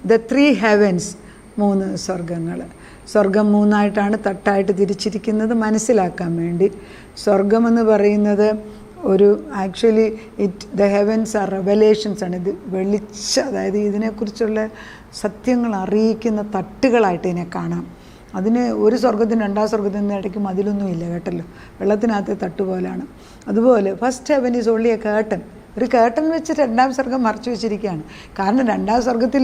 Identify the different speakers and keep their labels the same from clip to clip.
Speaker 1: The 3 heavens, 3 സ്വർഗങ്ങൾ. സ്വർഗം 3ആയിട്ടാണ് തട്ടായിട്ട് തിരിച്ചിരിക്കുന്നത് മനസ്സിലാക്കാൻ വേണ്ടി. സ്വർഗമെന്ന് പറയുന്നത് ഒരു actually the heavens are revelations ആണ്. ഇത് അതായത് ഇതിനെക്കുറിച്ചുള്ള സത്യങ്ങൾ അറിയിക്കുന്ന തട്ടുകളായിട്ട് ഇതിനെ കാണാം. അതിന് ഒരു സ്വർഗത്തിന് 2 സ്വർഗത്തിൻ്റെ ഇടയ്ക്ക് മതിലൊന്നും ഇല്ല കേട്ടല്ലോ, വെള്ളത്തിനകത്ത് തട്ട് പോലെയാണ്. അതുപോലെ first heaven is only a curtain. ഒരു കേട്ടൻ വെച്ച് 2-ാം സ്വർഗം മറച്ചു വെച്ചിരിക്കുകയാണ്. കാരണം 2-ാം സ്വർഗത്തിൽ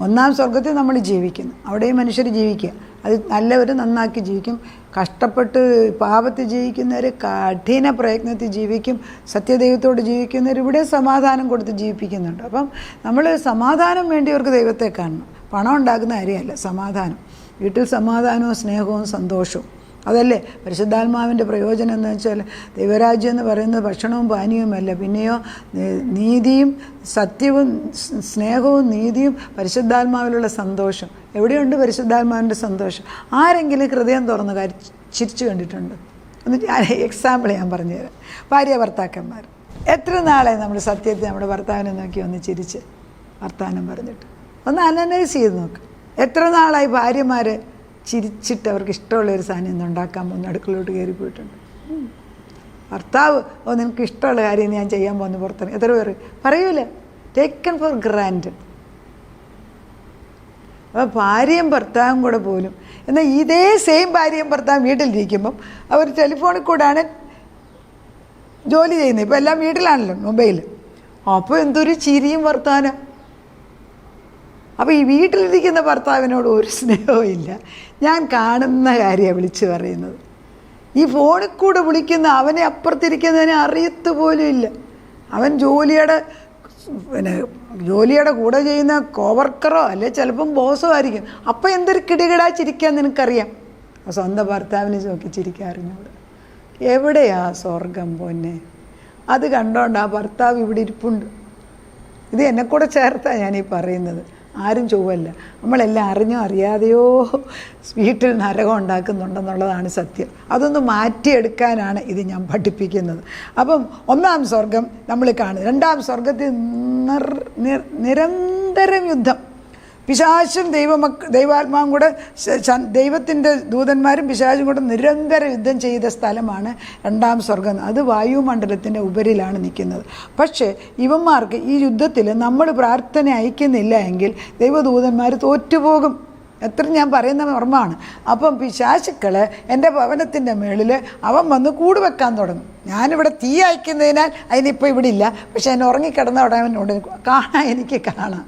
Speaker 1: 1-ാം സ്വർഗത്തിൽ നമ്മൾ ജീവിക്കുന്നു, അവിടെയും മനുഷ്യർ ജീവിക്കുക. അത് നല്ലവർ നന്നാക്കി ജീവിക്കും, കഷ്ടപ്പെട്ട് പാപത്തിൽ ജീവിക്കുന്നവർ കഠിന പ്രയത്നത്തിൽ ജീവിക്കും, സത്യദൈവത്തോട് ജീവിക്കുന്നവർ ഇവിടെ സമാധാനം കൊടുത്ത് ജീവിപ്പിക്കുന്നുണ്ട്. അപ്പം നമ്മൾ സമാധാനം വേണ്ടിയവർക്ക് ദൈവത്തെ കാണണം. പണം ഉണ്ടാക്കുന്ന കാര്യമല്ല സമാധാനം. വീട്ടിൽ സമാധാനവും സ്നേഹവും സന്തോഷവും, അതല്ലേ പരിശുദ്ധാത്മാവിൻ്റെ പ്രയോജനം എന്ന് വെച്ചാൽ ദൈവരാജ്യം എന്ന് പറയുന്നത് ഭക്ഷണവും പാനീയവുമല്ല, പിന്നെയോ നീതിയും സത്യവും സ്നേഹവും നീതിയും പരിശുദ്ധാത്മാവിലുള്ള സന്തോഷം. എവിടെയുണ്ട് പരിശുദ്ധാത്മാവിൻ്റെ സന്തോഷം? ആരെങ്കിലും ഹൃദയം തുറന്ന് ചിരിച്ചു കണ്ടിട്ടുണ്ട്? എന്നിട്ട് എക്സാമ്പിൾ ഞാൻ പറഞ്ഞുതരാം. ഭാര്യ ഭർത്താക്കന്മാർ എത്ര നാളെ നമ്മൾ സത്യത്തിൽ നമ്മുടെ ഭർത്താവിനെ നോക്കി ഒന്ന് ചിരിച്ച് വർത്താനം പറഞ്ഞിട്ട് ഒന്ന് അനലൈസ് ചെയ്ത് നോക്ക്. എത്ര നാളായി ഭാര്യമാർ ചിരിച്ചിട്ട് അവർക്ക് ഇഷ്ടമുള്ളൊരു സാധനം ഉണ്ടാക്കാൻ പോകുന്നു അടുക്കളോട്ട് കയറിപ്പോയിട്ടുണ്ട്? ഭർത്താവ് നിനക്ക് ഇഷ്ടമുള്ള കാര്യം ഞാൻ ചെയ്യാൻ പോകുന്നു പുറത്തിറങ്ങി എത്ര പേര് പറയൂല? Taken four granted. അപ്പോൾ ഭാര്യയും ഭർത്താവും കൂടെ പോലും, എന്നാൽ ഇതേ സെയിം ഭാര്യയും ഭർത്താവും വീട്ടിലിരിക്കുമ്പം അവർ ടെലിഫോണിൽ കൂടാണ് ജോലി ചെയ്യുന്നത്. ഇപ്പോൾ എല്ലാം വീട്ടിലാണല്ലോ മൊബൈൽ. അപ്പോൾ എന്തൊരു ചിരിയും വർത്താനം. അപ്പോൾ ഈ വീട്ടിലിരിക്കുന്ന ഭർത്താവിനോട് ഒരു സ്നേഹവും ഇല്ല. ഞാൻ കാണുന്ന കാര്യമാണ് വിളിച്ച് പറയുന്നത്. ഈ ഫോണിൽ കൂടെ വിളിക്കുന്ന അവനെ അപ്പുറത്തിരിക്കുന്നതിനെ അറിയത്തുപോലും ഇല്ല. അവൻ ജോലിയുടെ കൂടെ ചെയ്യുന്ന കോവർക്കറോ അല്ലെ ചിലപ്പം ബോസോ ആയിരിക്കും. അപ്പം എന്തൊരു കിടികിടാച്ചിരിക്കാൻ നിനക്കറിയാം. സ്വന്തം ഭർത്താവിനെ നോക്കി ചിരിക്കാൻ അറിഞ്ഞൂടെ? എവിടെയാ സ്വർഗം പൊന്നെ? അത് കണ്ടോണ്ട് ആ ഭർത്താവ് ഇവിടെ ഇരിപ്പുണ്ട്. ഇത് എന്നെക്കൂടെ ചേർത്താണ് ഞാനീ പറയുന്നത്. ആരും ചൊവ്വല്ല. നമ്മളെല്ലാം അറിഞ്ഞോ അറിയാതെയോ വീട്ടിൽ നരകം ഉണ്ടാക്കുന്നുണ്ടെന്നുള്ളതാണ് സത്യം. അതൊന്ന് മാറ്റിയെടുക്കാനാണ് ഇത് ഞാൻ പഠിപ്പിക്കുന്നത്. അപ്പം 1-ാം സ്വർഗം നമ്മൾ കാണുന്നത്. 2-ാം സ്വർഗത്തിൽ നിരന്തരം യുദ്ധം. പിശാചും ദൈവാത്മാവും കൂടെ, ദൈവത്തിൻ്റെ ദൂതന്മാരും പിശാചും കൂടെ നിരന്തരം യുദ്ധം ചെയ്ത സ്ഥലമാണ് 2-ാം സ്വർഗം. അത് വായുമണ്ഡലത്തിൻ്റെ ഉപരിലാണ് നിൽക്കുന്നത്. പക്ഷേ ഇവന്മാർക്ക് ഈ യുദ്ധത്തിൽ നമ്മൾ പ്രാർത്ഥന അയക്കുന്നില്ല എങ്കിൽ ദൈവദൂതന്മാർ തോറ്റുപോകും. എത്ര ഞാൻ പറയുന്ന ഓർമ്മയാണ്. അപ്പം പിശാചുക്കൾ എൻ്റെ ഭവനത്തിൻ്റെ മുകളിൽ അവൻ വന്ന് കൂട് വെക്കാൻ തുടങ്ങും. ഞാനിവിടെ തീ അയക്കുന്നതിനാൽ അതിനിപ്പോൾ ഇവിടെ ഇല്ല, പക്ഷെ എന്നെ ഉറങ്ങിക്കിടന്ന ഉടനോട് എനിക്ക് കാണാം.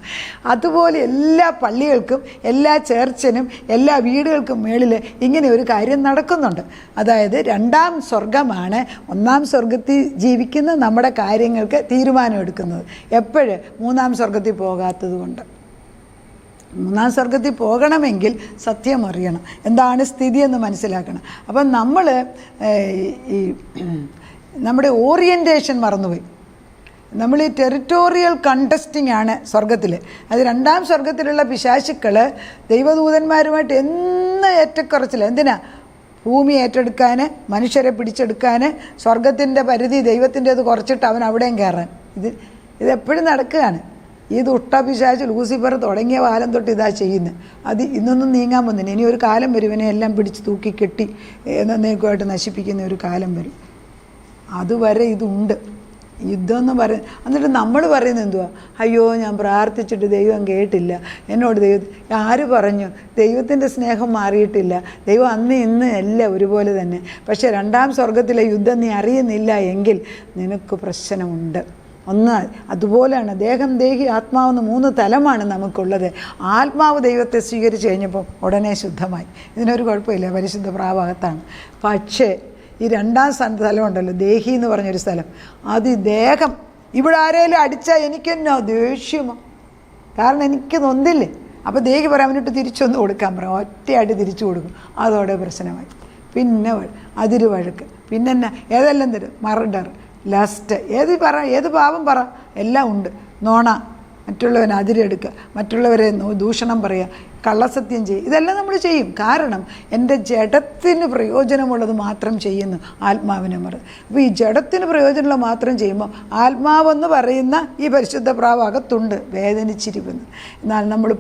Speaker 1: അതുപോലെ എല്ലാ പള്ളികൾക്കും എല്ലാ ചേർച്ചിനും എല്ലാ വീടുകൾക്കും മുകളിൽ ഇങ്ങനെ ഒരു കാര്യം നടക്കുന്നുണ്ട്. അതായത് 2-ാം സ്വർഗമാണ് 1-ാം സ്വർഗത്തിൽ ജീവിക്കുന്ന നമ്മുടെ കാര്യങ്ങൾക്ക് തീരുമാനമെടുക്കുന്നത്. എപ്പോഴും 3-ാം സ്വർഗത്തിൽ പോകാത്തത് കൊണ്ട്. 3-ാം സ്വർഗത്തിൽ പോകണമെങ്കിൽ സത്യം അറിയണം, എന്താണ് സ്ഥിതിയെന്ന് മനസ്സിലാക്കണം. അപ്പം നമ്മൾ ഈ നമ്മുടെ ഓറിയൻറ്റേഷൻ മറന്നുപോയി. നമ്മൾ ഈ ടെറിറ്റോറിയൽ കണ്ടസ്റ്റിംഗ് ആണ് സ്വർഗത്തിൽ. അത് 2-ാം സ്വർഗത്തിലുള്ള പിശാചുക്കൾ ദൈവദൂതന്മാരുമായിട്ട് എന്ന് ഏറ്റക്കുറച്ചില്ല. എന്തിനാ? ഭൂമി ഏറ്റെടുക്കാൻ, മനുഷ്യരെ പിടിച്ചെടുക്കാൻ, സ്വർഗത്തിൻ്റെ പരിധി ദൈവത്തിൻ്റേത് കുറച്ചിട്ട് അവൻ അവിടെയും കയറാൻ. ഇതെപ്പോഴും നടക്കുകയാണ്. ഈ ദുഷ്ടപിശാച് ലൂസിഫർ തുടങ്ങിയ കാലം തൊട്ട് ഇതാ ചെയ്യുന്നത്. അത് ഇന്നൊന്നും നീങ്ങാൻ പോകുന്നില്ല. ഇനി ഒരു കാലം വരും ഇവനെ എല്ലാം പിടിച്ച് തൂക്കി കെട്ടി എന്നേക്കുമായിട്ട് നശിപ്പിക്കുന്ന ഒരു കാലം വരും. അതുവരെ ഇതുണ്ട് യുദ്ധം എന്ന് പറയുന്നത്. എന്നിട്ട് നമ്മൾ പറയുന്നത് എന്തുവാ? അയ്യോ ഞാൻ പ്രാർത്ഥിച്ചിട്ട് ദൈവം കേട്ടില്ല, എന്നോട് ആര് പറഞ്ഞു? ദൈവത്തിൻ്റെ സ്നേഹം മാറിയിട്ടില്ല. ദൈവം അന്ന് ഇന്ന് എല്ലാം ഒരുപോലെ തന്നെ. പക്ഷേ 2-ാം സ്വർഗത്തിലെ യുദ്ധം നീ അറിയുന്നില്ല എങ്കിൽ നിനക്ക് പ്രശ്നമുണ്ട്. അതുപോലെയാണ് ദേഹം, ദേഹി, ആത്മാവെന്ന് 3 തലമാണ് നമുക്കുള്ളത്. ആത്മാവ് ദൈവത്തെ സ്വീകരിച്ച് കഴിഞ്ഞപ്പോൾ ഉടനെ ശുദ്ധമായി. ഇതിനൊരു കുഴപ്പമില്ല, പരിശുദ്ധ പ്രാഭാഗത്താണ്. പക്ഷേ ഈ 2-ാം സ്ഥലമുണ്ടല്ലോ, ദേഹി എന്ന് പറഞ്ഞൊരു സ്ഥലം, അത് ദേഹം. ഇവിടെ ആരെങ്കിലും അടിച്ചാൽ എനിക്കെന്നോ ദേഷ്യമോ, കാരണം എനിക്ക് നൊന്തില്ലേ. അപ്പോൾ ദേഹി പറയാൻ വേണ്ടിയിട്ട് തിരിച്ചൊന്ന് കൊടുക്കാൻ പറയും, ഒറ്റയായിട്ട് തിരിച്ചു കൊടുക്കും. അതോടെ പ്രശ്നമായി. പിന്നെ അതിര് വഴക്ക്, പിന്നെ എന്നാ ഏതെല്ലാം തരും, മർഡർ, ലസ്റ്റ്, ഏത് പാവം പറ, എല്ലാം ഉണ്ട്. നോണ, മറ്റുള്ളവനെ അതിരെടുക്കുക, മറ്റുള്ളവരെ ദൂഷണം പറയുക, കള്ളസത്യം ചെയ്യുക, ഇതെല്ലാം നമ്മൾ ചെയ്യും. കാരണം എൻ്റെ ജഡത്തിന് പ്രയോജനമുള്ളത് മാത്രം ചെയ്യുന്നു, ആത്മാവിനെ മറന്ന്. അപ്പോൾ ഈ ജഡത്തിന് പ്രയോജനമുള്ളത് മാത്രം ചെയ്യുമ്പോൾ ആത്മാവെന്ന് പറയുന്ന ഈ പരിശുദ്ധ പ്രാവ് അകത്തുണ്ട്, വേദനിച്ചിരിക്കുന്നു. എന്നാൽ നമ്മൾ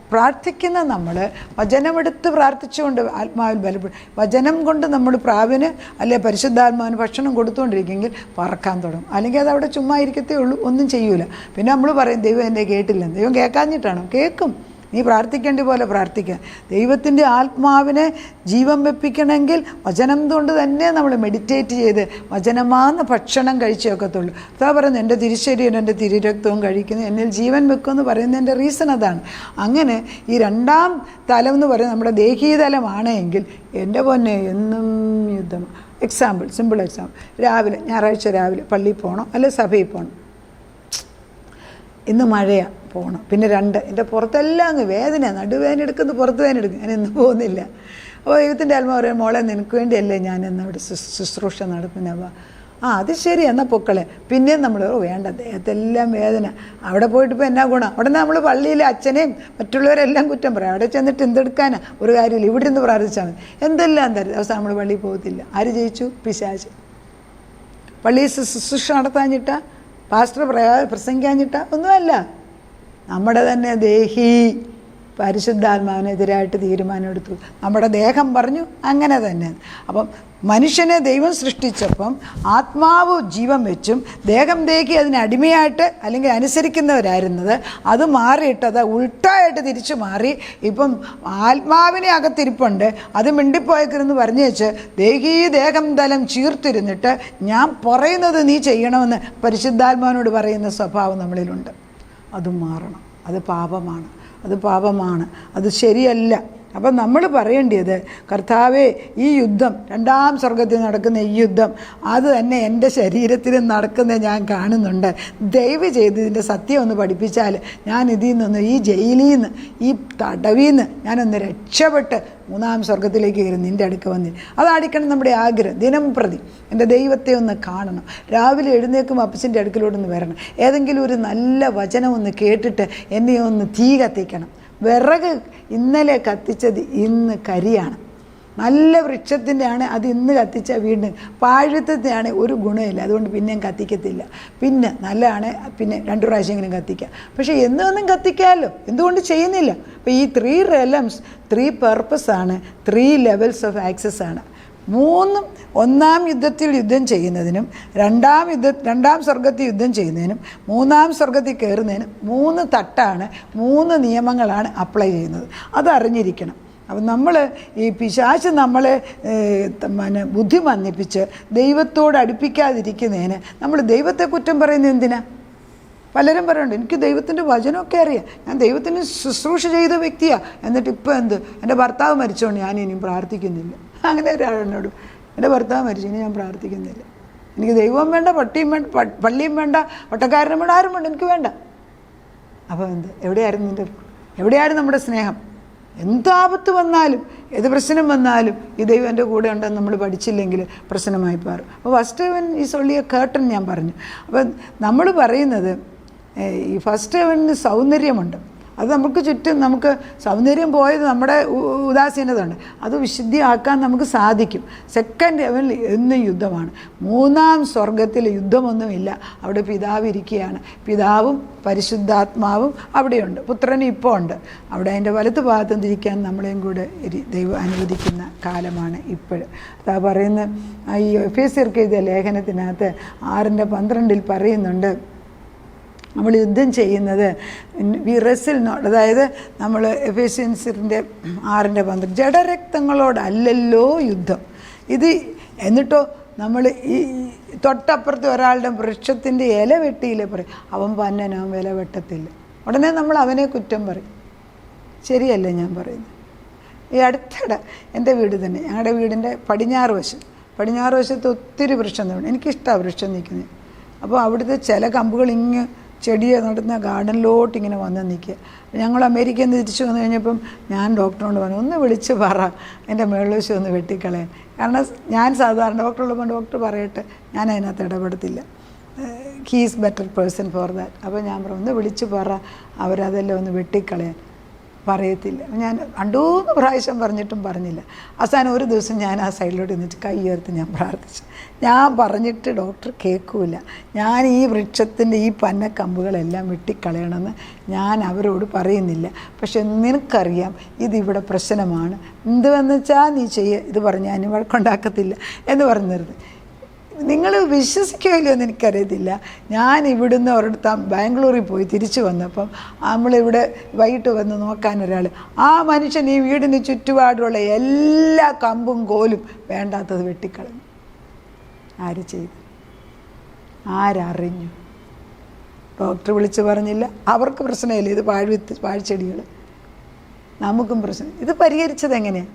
Speaker 1: പ്രാർത്ഥിക്കുന്ന നമ്മൾ വചനമെടുത്ത് പ്രാർത്ഥിച്ചുകൊണ്ട് ആത്മാവിൽ ബലപ്പെടും. വചനം കൊണ്ട് നമ്മൾ പ്രാവിന് അല്ലെ പരിശുദ്ധാത്മാവിന് ഭക്ഷണം കൊടുത്തുകൊണ്ടിരിക്കുമെങ്കിൽ പറക്കാൻ തുടങ്ങും. അല്ലെങ്കിൽ അത് അവിടെ ചുമ്മാ ഇരിക്കത്തേ ഉള്ളൂ, ഒന്നും ചെയ്യൂല. പിന്നെ നമ്മൾ പറയും ദൈവം എന്നെ കേട്ടില്ലെന്ന്. ദൈവം കേൾക്കാഞ്ഞിട്ടാണോ? കേൾക്കും. നീ പ്രാർത്ഥിക്കേണ്ട പോലെ പ്രാർത്ഥിക്കുക. ദൈവത്തിൻ്റെ ആത്മാവിനെ ജീവൻ വെപ്പിക്കണമെങ്കിൽ വചനം കൊണ്ട് തന്നെ നമ്മൾ മെഡിറ്റേറ്റ് ചെയ്ത് വചനമാകുന്ന ഭക്ഷണം കഴിച്ചേക്കത്തുള്ളൂ. അതാ പറയുന്നത് എൻ്റെ തിരുശരീരം എൻ്റെ തിരുരക്തവും കഴിക്കുന്നു, എന്നിൽ ജീവൻ വെക്കുമെന്ന് പറയുന്നതിൻ്റെ റീസൺ അതാണ്. അങ്ങനെ ഈ രണ്ടാം തലം എന്ന് പറയുന്നത് നമ്മുടെ ദേഹീതലമാണെങ്കിൽ എൻ്റെ പൊന്നെ എന്നും യുദ്ധം. എക്സാമ്പിൾ, സിമ്പിൾ എക്സാമ്പിൾ, രാവിലെ ഞായറാഴ്ച രാവിലെ പള്ളിയിൽ പോകണം, അല്ലെ സഭയിൽ പോകണം. ഇന്ന് മഴയാണ്, പോകണം. പിന്നെ 2, എൻ്റെ പുറത്തെല്ലാം അങ്ങ് വേദന, നടുവേദന എടുക്കുന്നു, പുറത്ത് വേദന എടുക്കും. ഞാൻ ഇന്ന് പോകുന്നില്ല. അപ്പോൾ ദൈവത്തിൻ്റെ ആത്മാവ് പറയും, മോളെ നിനക്ക് വേണ്ടിയല്ലേ ഞാൻ ഇന്നിവിടെ ശുശ്രൂഷ നടത്തുന്നവ. അത് ശരി, എന്നാൽ പൊക്കളെ. പിന്നെയും നമ്മൾ വേണ്ട, ദേഹത്തെല്ലാം വേദന, അവിടെ പോയിട്ട് ഇപ്പോൾ എന്നാ ഗുണം? അവിടെ നമ്മൾ പള്ളിയിലെ അച്ഛനെയും മറ്റുള്ളവരെല്ലാം കുറ്റം പറയാം. അവിടെ ചെന്നിട്ട് എന്തെടുക്കാനാ? ഒരു കാര്യമില്ല, ഇവിടെ നിന്ന് പ്രാർത്ഥിച്ചാൽ മതി. എന്തെല്ലാം തരും. അവസാനം നമ്മൾ പള്ളിയിൽ പോകത്തില്ല. ആര് ജയിച്ചു? പിശാച്. പള്ളിയിൽ ശുശ്രൂഷ നടത്താഞ്ഞിട്ടാ, പാസ്റ്റർ പ്രസംഗിക്കാഞ്ഞിട്ടാ? ഒന്നുമല്ല, നമ്മുടെ തന്നെ ദേഹി പരിശുദ്ധാത്മാവിനെതിരായിട്ട് തീരുമാനമെടുത്തു. നമ്മുടെ ദേഹം പറഞ്ഞു അങ്ങനെ തന്നെ. അപ്പം മനുഷ്യനെ ദൈവം സൃഷ്ടിച്ചപ്പം ആത്മാവ് ജീവൻ വെച്ചും ദേഹം ദേഹി അതിന് അടിമയായിട്ട് അല്ലെങ്കിൽ അനുസരിക്കുന്നവരായിരുന്നത് അത് മാറിയിട്ട് അത് ഉൾട്ടായിട്ട് തിരിച്ചു മാറി. ഇപ്പം ആത്മാവിനെ അകത്തിരിപ്പുണ്ട്, അത് മിണ്ടിപ്പോയേക്കെന്ന് പറഞ്ഞു വെച്ച് ദേഹം തലം ചീർത്തിരുന്നിട്ട് ഞാൻ പറയുന്നത് നീ ചെയ്യണമെന്ന് പരിശുദ്ധാത്മാവിനോട് പറയുന്ന സ്വഭാവം നമ്മളിലുണ്ട്. അത് മാറണം. അത് പാപമാണ്, അത് ശരിയല്ല. അപ്പം നമ്മൾ പറയേണ്ടത്, കർത്താവേ ഈ യുദ്ധം, രണ്ടാം സ്വർഗത്തിൽ നടക്കുന്ന ഈ യുദ്ധം അത് തന്നെ എൻ്റെ ശരീരത്തിൽ നടക്കുന്നത് ഞാൻ കാണുന്നുണ്ട്. ദയവ് ചെയ്ത് ഇതിൻ്റെ സത്യം ഒന്ന് പഠിപ്പിച്ചാൽ ഞാൻ ഇതിൽ നിന്ന്, ഈ ജയിലിൽ നിന്ന്, ഈ തടവിൽ നിന്ന് ഞാനൊന്ന് രക്ഷപ്പെട്ട് മൂന്നാം സ്വർഗത്തിലേക്ക് കയറി നിൻ്റെ അടുക്ക വന്നില്ല. അതായിരിക്കണം നമ്മുടെ ആഗ്രഹം. ദിനം പ്രതി എൻ്റെ ദൈവത്തെ ഒന്ന് കാണണം. രാവിലെ എഴുന്നേൽക്കുമ്പോൾ അപ്പച്ചൻ്റെ അടുക്കലോട്ടൊന്ന് വരണം. ഏതെങ്കിലും ഒരു നല്ല വചനം ഒന്ന് കേട്ടിട്ട് എന്നെ ഒന്ന് തീ കത്തിക്കണം. വിറക് ഇന്നലെ കത്തിച്ചത് ഇന്ന് കരിയാണ്. നല്ല വൃക്ഷത്തിൻ്റെ ആണ്, അത് ഇന്ന് കത്തിച്ചാൽ വീണ്ടും പാഴ്വൃത്തത്തിനാണ് ഒരു ഗുണമില്ല. അതുകൊണ്ട് പിന്നെയും കത്തിക്കത്തില്ല. പിന്നെ നല്ലതാണ്, പിന്നെ 2 പ്രാവശ്യമെങ്കിലും കത്തിക്കാം. പക്ഷേ എന്നൊന്നും കത്തിക്കാമല്ലോ, എന്തുകൊണ്ട് ചെയ്യുന്നില്ല? അപ്പോൾ ഈ 3 realms 3 പർപ്പസാണ്, 3 ലെവൽസ് ഓഫ് ആക്സസ് ആണ്. 3 ഒന്നാം യുദ്ധത്തിൽ യുദ്ധം ചെയ്യുന്നതിനും രണ്ടാം സ്വർഗത്തിൽ യുദ്ധം ചെയ്യുന്നതിനും മൂന്നാം സ്വർഗത്തിൽ കയറുന്നതിനും 3 തട്ടാണ്, 3 നിയമങ്ങളാണ് അപ്ലൈ ചെയ്യുന്നത്. അതറിഞ്ഞിരിക്കണം. അപ്പം നമ്മൾ ഈ പിശാച് നമ്മളെ ബുദ്ധി മന്ദിപ്പിച്ച് ദൈവത്തോട് അടുപ്പിക്കാതിരിക്കുന്നതിന് നമ്മൾ ദൈവത്തെ കുറ്റം പറയുന്നത് എന്തിനാ? പലരും പറയുന്നുണ്ട് എനിക്ക് ദൈവത്തിൻ്റെ വചനമൊക്കെ അറിയാം, ഞാൻ ദൈവത്തിന് ശുശ്രൂഷ ചെയ്ത വ്യക്തിയാണ്, എന്നിട്ട് ഇപ്പോൾ എന്ത് എൻ്റെ ഭർത്താവ് മരിച്ചോണ്ട് ഞാൻ ഇനിയും പ്രാർത്ഥിക്കുന്നില്ല. അങ്ങനെ ഒരാളെന്നോട്, എൻ്റെ ഭർത്താവ് മരിച്ചു ഇനി ഞാൻ പ്രാർത്ഥിക്കുന്നില്ല, എനിക്ക് ദൈവം വേണ്ട, പള്ളിയും വേണ്ട, ഒട്ടക്കാരനും വേണ്ട, ആരും വേണ്ട, എനിക്ക് വേണ്ട. അപ്പോൾ എന്ത്? എവിടെയായിരുന്നു നമ്മുടെ സ്നേഹം? എന്താപത്ത് വന്നാലും ഏത് പ്രശ്നം വന്നാലും ഈ ദൈവം എൻ്റെ കൂടെ ഉണ്ടെന്ന് നമ്മൾ പഠിച്ചില്ലെങ്കിൽ പ്രശ്നമായി മാറും. അപ്പോൾ first heaven is only A curtain ഞാൻ പറഞ്ഞു. അപ്പം നമ്മൾ പറയുന്നത് ഈ ഫസ്റ്റ് ഹെവനിന് സൗന്ദര്യമുണ്ട്. അത് നമുക്ക് ചുറ്റും, നമുക്ക് സൗന്ദര്യം പോയത് നമ്മുടെ ഉദാസീനത ഉണ്ട്, അത് വിശുദ്ധിയാക്കാൻ നമുക്ക് സാധിക്കും. സെക്കൻഡ് ഹെവനിൽ എന്നും യുദ്ധമാണ്. മൂന്നാം സ്വർഗത്തിൽ യുദ്ധമൊന്നുമില്ല. അവിടെ പിതാവ് ഇരിക്കുകയാണ്. പിതാവും പരിശുദ്ധാത്മാവും അവിടെയുണ്ട്, പുത്രനും ഇപ്പോൾ ഉണ്ട്. അവിടെ അതിൻ്റെ വലത്ത് ഭാഗത്തും തിരിക്കാൻ നമ്മളെയും കൂടെ ദൈവം അനുവദിക്കുന്ന കാലമാണ് ഇപ്പോഴും. അതാ പറയുന്ന ഈ എഫേസ്യർക്ക് എഴുതിയ ലേഖനത്തിനകത്ത് 6:12 പറയുന്നുണ്ട്, നമ്മൾ യുദ്ധം ചെയ്യുന്നത് വി റെസിൽ നോട്ട്, അതായത് നമ്മൾ എഫേസ്യൻസിൻ്റെ 6:12 ജഡരക്തങ്ങളോടല്ലല്ലോ യുദ്ധം ഇത്. എന്നിട്ടോ നമ്മൾ ഈ തൊട്ടപ്പുറത്ത് ഒരാളുടെ വൃക്ഷത്തിൻ്റെ ഇല വെട്ടിയില്ലേ പറയും, അവൻ പന്നനോ വില വെട്ടത്തില്ല. ഉടനെ നമ്മൾ അവനെ കുറ്റം പറയും. ശരിയല്ലേ ഞാൻ പറയുന്നത്? ഈ അടുത്തിടെ എൻ്റെ വീട് തന്നെ, ഞങ്ങളുടെ വീടിൻ്റെ പടിഞ്ഞാറ് വശത്ത് ഒത്തിരി വൃക്ഷം തന്നെ. എനിക്കിഷ്ടമാണ് വൃക്ഷം നിൽക്കുന്നത്. അപ്പോൾ അവിടുത്തെ ചില കമ്പുകൾ ചെടിയെ നടുന്ന ഗാർഡനിലോട്ട് ഇങ്ങനെ വന്ന് നിൽക്കുക. ഞങ്ങൾ അമേരിക്കയിൽ നിന്ന് തിരിച്ചു വന്നു കഴിഞ്ഞപ്പം ഞാൻ ഡോക്ടറിനോട് പറഞ്ഞു, ഒന്ന് വിളിച്ച് പറ എൻ്റെ മേളുവശം ഒന്ന് വെട്ടിക്കളയാൻ. കാരണം ഞാൻ സാധാരണ ഡോക്ടറോട് പറഞ്ഞു, ഡോക്ടർ പറയട്ടെ, ഞാൻ അതിനകത്ത് ഇടപെടത്തില്ല. He is better person for that. അപ്പോൾ ഞാൻ പറഞ്ഞു ഒന്ന് വിളിച്ച് പറ, അവരതെല്ലാം ഒന്ന് വെട്ടിക്കളയാൻ. പറയത്തില്ല. ഞാൻ 2-3 പ്രാവശ്യം പറഞ്ഞിട്ടും പറഞ്ഞില്ല. അവസാനം ഒരു ദിവസം ഞാൻ ആ സൈഡിലോട്ട് നിന്നിട്ട് കൈ ഉയർത്തി ഞാൻ പ്രാർത്ഥിച്ചു. ഞാൻ പറഞ്ഞിട്ട് ഡോക്ടർ കേൾക്കൂല, ഞാൻ ഈ വൃക്ഷത്തിൻ്റെ ഈ പന്നക്കമ്പുകളെല്ലാം വെട്ടിക്കളയണമെന്ന് ഞാൻ അവരോട് പറയുന്നില്ല. പക്ഷെ നിനക്കറിയാം ഇതിവിടെ പ്രശ്നമാണ്, എന്തുവെന്ന് വെച്ചാൽ നീ ഇത് പറഞ്ഞ് ഞാൻ വഴക്കുണ്ടാക്കത്തില്ല എന്ന് പറഞ്ഞിരുന്നു. നിങ്ങൾ വിശ്വസിക്കുകയില്ലോ എന്ന് എനിക്കറിയത്തില്ല. ഞാൻ ഇവിടുന്ന് ഒരിടത്ത് ബാംഗ്ലൂരിൽ പോയി തിരിച്ചു വന്നപ്പം നമ്മളിവിടെ വൈകിട്ട് വന്ന് നോക്കാൻ ഒരാൾ, ആ മനുഷ്യൻ ഈ വീടിന് ചുറ്റുപാടുള്ള എല്ലാ കമ്പും കോലും വേണ്ടാത്തത് വെട്ടിക്കളഞ്ഞു. ആര് ചെയ്തു? ആരറിഞ്ഞു? ഡോക്ടർ വിളിച്ച് പറഞ്ഞില്ല. അവർക്ക് പ്രശ്നമില്ല, ഇത് പാഴ്ചെടികൾ. നമുക്കും പ്രശ്നം. ഇത് പരിഹരിച്ചത് എങ്ങനെയാണ്?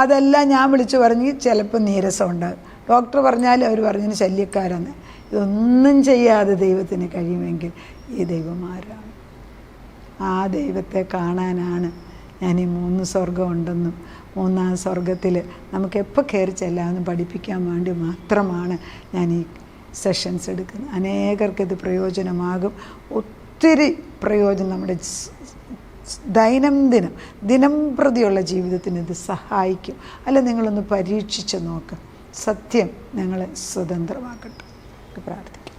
Speaker 1: അതെല്ലാം ഞാൻ വിളിച്ച് പറഞ്ഞ് ചിലപ്പോൾ നീരസം ഉണ്ടാകും. ഡോക്ടർ പറഞ്ഞാലും അവർ പറഞ്ഞതിന് ശല്യക്കാരെന്ന്. ഇതൊന്നും ചെയ്യാതെ ദൈവത്തിന് കഴിയുമെങ്കിൽ ഈ ദൈവം ആരാണ്? ആ ദൈവത്തെ കാണാനാണ് ഞാൻ ഈ 3 സ്വർഗം ഉണ്ടെന്നും 3-ാം സ്വർഗത്തിൽ നമുക്ക് എപ്പോൾ കയറി ചെല്ലാമെന്നും പഠിപ്പിക്കാൻ വേണ്ടി മാത്രമാണ് ഞാൻ ഈ സെഷൻസ് എടുക്കുന്നത്. അനേകർക്കിത് പ്രയോജനമാകും. ഒത്തിരി പ്രയോജനം നമ്മുടെ ദൈനംദിനം ദിനം പ്രതിയുള്ള ജീവിതത്തിന് ഇത് സഹായിക്കും. അല്ല, നിങ്ങളൊന്ന് പരീക്ഷിച്ച് നോക്ക്. സത്യം ഞങ്ങളെ സ്വതന്ത്രമാക്കട്ടെ. പ്രാർത്ഥിക്കും.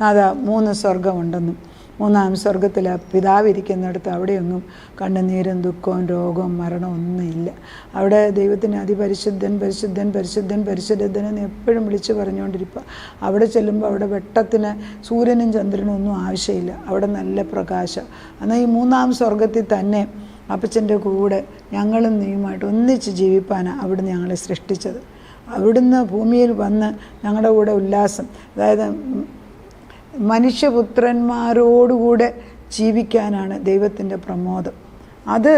Speaker 1: അതാ 3 സ്വർഗമുണ്ടെന്നും 3-ാം സ്വർഗത്തിൽ പിതാവ് ഇരിക്കുന്നിടത്ത് അവിടെയൊന്നും കണ്ണുനീരും ദുഃഖവും രോഗവും മരണവും ഒന്നുമില്ല. അവിടെ ദൈവത്തിന് അതിപരിശുദ്ധൻ പരിശുദ്ധൻ പരിശുദ്ധൻ പരിശുദ്ധൻ എന്ന് എപ്പോഴും വിളിച്ച് പറഞ്ഞുകൊണ്ടിരിക്കുക. അവിടെ ചെല്ലുമ്പോൾ അവിടെ വെട്ടത്തിന് സൂര്യനും ചന്ദ്രനും ഒന്നും ആവശ്യമില്ല. അവിടെ നല്ല പ്രകാശം. എന്നാൽ ഈ 3-ാം സ്വർഗത്തിൽ തന്നെ അപ്പച്ചൻ്റെ കൂടെ ഞങ്ങളും നീയുമായിട്ട് ഒന്നിച്ച് ജീവിപ്പാനാണ് അവിടുന്ന് ഞങ്ങളെ സൃഷ്ടിച്ചത്. അവിടുന്ന് ഭൂമിയിൽ വന്ന് ഞങ്ങളുടെ കൂടെ ഉല്ലാസം, അതായത് മനുഷ്യപുത്രന്മാരോടുകൂടെ ജീവിക്കാനാണ് ദൈവത്തിൻ്റെ പ്രമോദം. അത്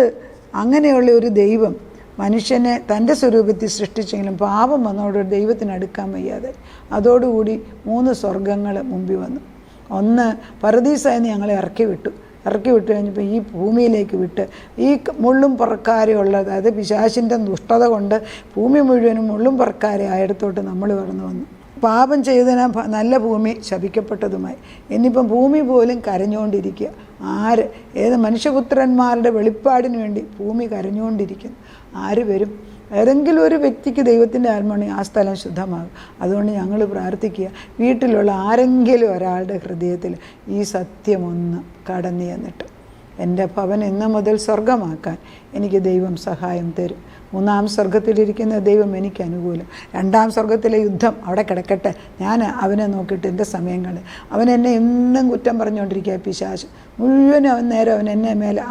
Speaker 1: അങ്ങനെയുള്ള ഒരു ദൈവം മനുഷ്യനെ തൻ്റെ സ്വരൂപത്തിൽ സൃഷ്ടിച്ചെങ്കിലും പാപം വന്നതോടുകൂടി ദൈവത്തിന് അടുക്കാൻ വയ്യാതെ അതോടുകൂടി 3 സ്വർഗങ്ങൾ മുമ്പിൽ വന്നു. ഒന്ന് പറുദീസായിന്ന് ഞങ്ങളെ ഇറക്കി വിട്ടു കഴിഞ്ഞപ്പോൾ ഈ ഭൂമിയിലേക്ക് വിട്ട് ഈ മുള്ളും പറക്കാരെയുള്ള, അതായത് പിശാചിൻ്റെ ദുഷ്ടത കൊണ്ട് ഭൂമി മുഴുവനും മുള്ളും പറക്കാരെ ആയിടത്തോട്ട് നമ്മൾ കടന്നു വന്നു. പാപം ചെയ്തതിന് നല്ല ഭൂമി ശപിക്കപ്പെട്ടതുമായി. ഇനിയിപ്പം ഭൂമി പോലും കരഞ്ഞുകൊണ്ടിരിക്കുക. ഏത് മനുഷ്യപുത്രന്മാരുടെ വെളിപ്പാടിന് വേണ്ടി ഭൂമി കരഞ്ഞുകൊണ്ടിരിക്കുന്നു. ആര് വരും? ഏതെങ്കിലും ഒരു വ്യക്തിക്ക് ദൈവത്തിൻ്റെ ആത്മാവിനെ ആ സ്ഥലം ശുദ്ധമാകും. അതുകൊണ്ട് ഞങ്ങൾ പ്രാർത്ഥിക്കുക, വീട്ടിലുള്ള ആരെങ്കിലും ഒരാളുടെ ഹൃദയത്തിൽ ഈ സത്യമൊന്ന് കടന്നു ചെന്നിട്ട് എൻ്റെ ഭവൻ ഇന്ന് മുതൽ സ്വർഗമാക്കാൻ എനിക്ക് ദൈവം സഹായം തരും. 3-ാം സ്വർഗത്തിലിരിക്കുന്ന ദൈവം എനിക്ക് അനുകൂലം. 2-ാം സ്വർഗത്തിലെ യുദ്ധം അവിടെ കിടക്കട്ടെ. ഞാൻ അവനെ നോക്കിയിട്ട് എൻ്റെ സമയങ്ങൾ, അവൻ എന്നെ എന്നും കുറ്റം പറഞ്ഞുകൊണ്ടിരിക്കുക. പിശാച് മുഴുവനും അവൻ എന്നെ മേലെ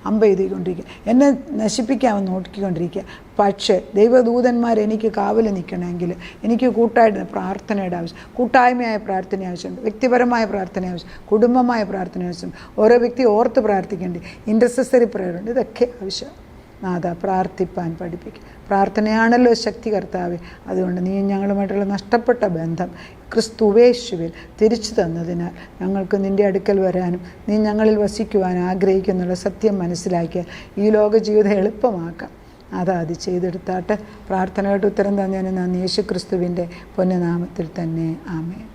Speaker 1: അമ്പ ചെയ്തുകൊണ്ടിരിക്കുക, എന്നെ നശിപ്പിക്കാൻ അവൻ നോക്കിക്കൊണ്ടിരിക്കുക. പക്ഷേ ദൈവദൂതന്മാർ എനിക്ക് കാവൽ നിൽക്കണമെങ്കിൽ എനിക്ക് കൂട്ടായിട്ട് പ്രാർത്ഥനയുടെ ആവശ്യം, കൂട്ടായ്മയായ പ്രാർത്ഥന ആവശ്യമുണ്ട്, വ്യക്തിപരമായ പ്രാർത്ഥന ആവശ്യം, കുടുംബമായ പ്രാർത്ഥന ആവശ്യം, ഓരോ വ്യക്തി ഓർത്ത് പ്രാർത്ഥിക്കേണ്ടി ഇൻ്റർസെസറി പ്രയറുണ്ട്. ഇതൊക്കെ ആവശ്യം. നാഥ, പ്രാർത്ഥിപ്പാൻ പഠിപ്പിക്കും. പ്രാർത്ഥനയാണല്ലോ ശക്തി കർത്താവേ. അതുകൊണ്ട് നീ ഞങ്ങളുമായിട്ടുള്ള നഷ്ടപ്പെട്ട ബന്ധം ക്രിസ്തുവേശുവിൽ തിരിച്ചു തന്നതിനാൽ ഞങ്ങൾക്ക് നിൻ്റെ അടുക്കൽ വരാനും നീ ഞങ്ങളിൽ വസിക്കുവാൻ ആഗ്രഹിക്കുന്നുള്ള സത്യം മനസ്സിലാക്കിയാൽ ഈ ലോക ജീവിതം എളുപ്പമാക്കാം. അത് ചെയ്തെടുത്താട്ടെ. പ്രാർത്ഥനയായിട്ട് ഉത്തരം തന്നതിന് നന്ദി. യേശു ക്രിസ്തുവിൻ്റെ പൊന്നുനാമത്തിൽ തന്നെ. ആമേൻ.